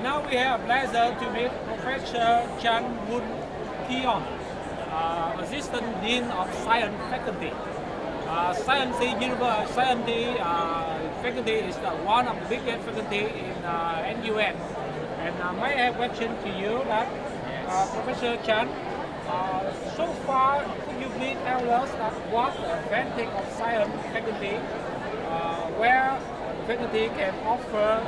Now we have a pleasure to meet Professor Chan Woon Keon, Assistant Dean of Science Faculty. Science faculty is one of the biggest faculty in NUS. And may I have a question to you that Professor Chan, so far could you please tell us that what the advantage of science faculty, where faculty can offer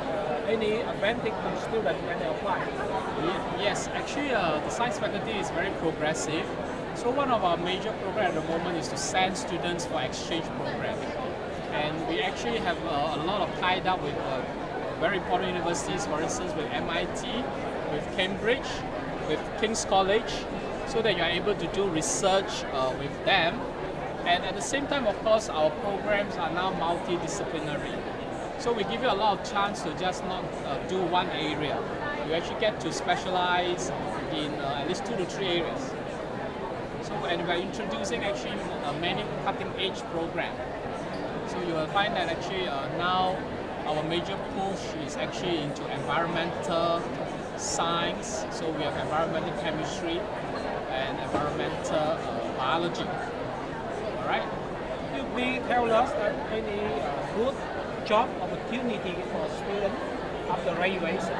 any advantage to students when they apply? Yes, actually the science faculty is very progressive. So one of our major programs at the moment is to send students for exchange program. And we actually have a lot of tied up with very important universities, for instance with MIT, with Cambridge, with King's College, so that you are able to do research with them. And at the same time, of course, our programs are now multidisciplinary. So we give you a lot of chance to just not do one area. You actually get to specialize in at least 2 to 3 areas. So, and we are introducing actually many cutting-edge programs. So you will find that actually now our major push is actually into environmental science. So we have environmental chemistry and environmental biology. All right. Could you please tell us that any good job opportunity for students after graduation?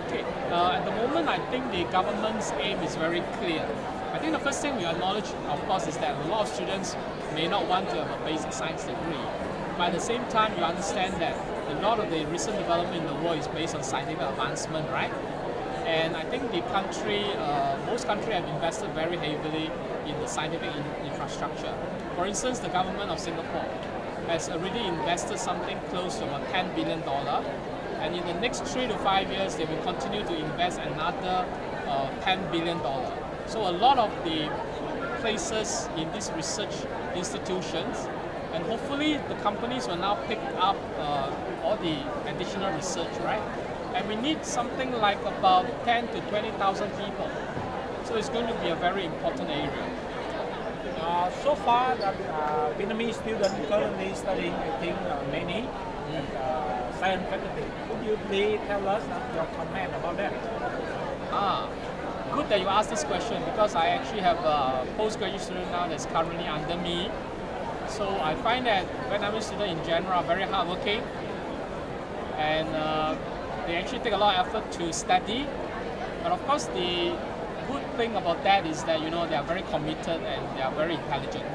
Okay. At the moment, I think the government's aim is very clear. I think the first thing we acknowledge, of course, is that a lot of students may not want to have a basic science degree. But at the same time, you understand that a lot of the recent development in the world is based on scientific advancement, right? And I think the country, most countries have invested very heavily in the scientific infrastructure. For instance, the government of Singapore has already invested something close to about $10 billion. And in the next 3 to 5 years, they will continue to invest another $10 billion. So a lot of the places in these research institutions, and hopefully the companies will now pick up all the additional research, right? And we need something like about 10 to 20,000 people. So it's going to be a very important area. So far, that Vietnamese students currently studying, I think, many science faculty. Could you please tell us your comment about that? Good that you asked this question, because I actually have a postgraduate student now that's currently under me. So I find that Vietnamese students in general are very hardworking, and they actually take a lot of effort to study. But of course, the good thing about that is that they are very committed and they are very intelligent.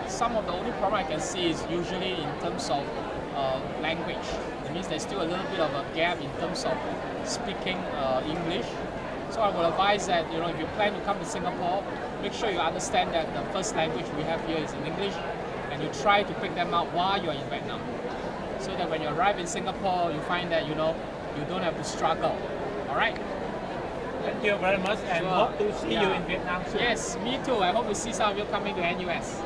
Some of the only problem I can see is usually in terms of language. It means there's still a little bit of a gap in terms of speaking English. So I would advise that if you plan to come to Singapore, make sure you understand that the first language we have here is in English, and you try to pick them up while you're in Vietnam, so that when you arrive in Singapore, you find that you don't have to struggle. All right. Thank you very much, and Sure. hope to see you in Vietnam soon. Yes, me too. I hope to see some of you coming to NUS.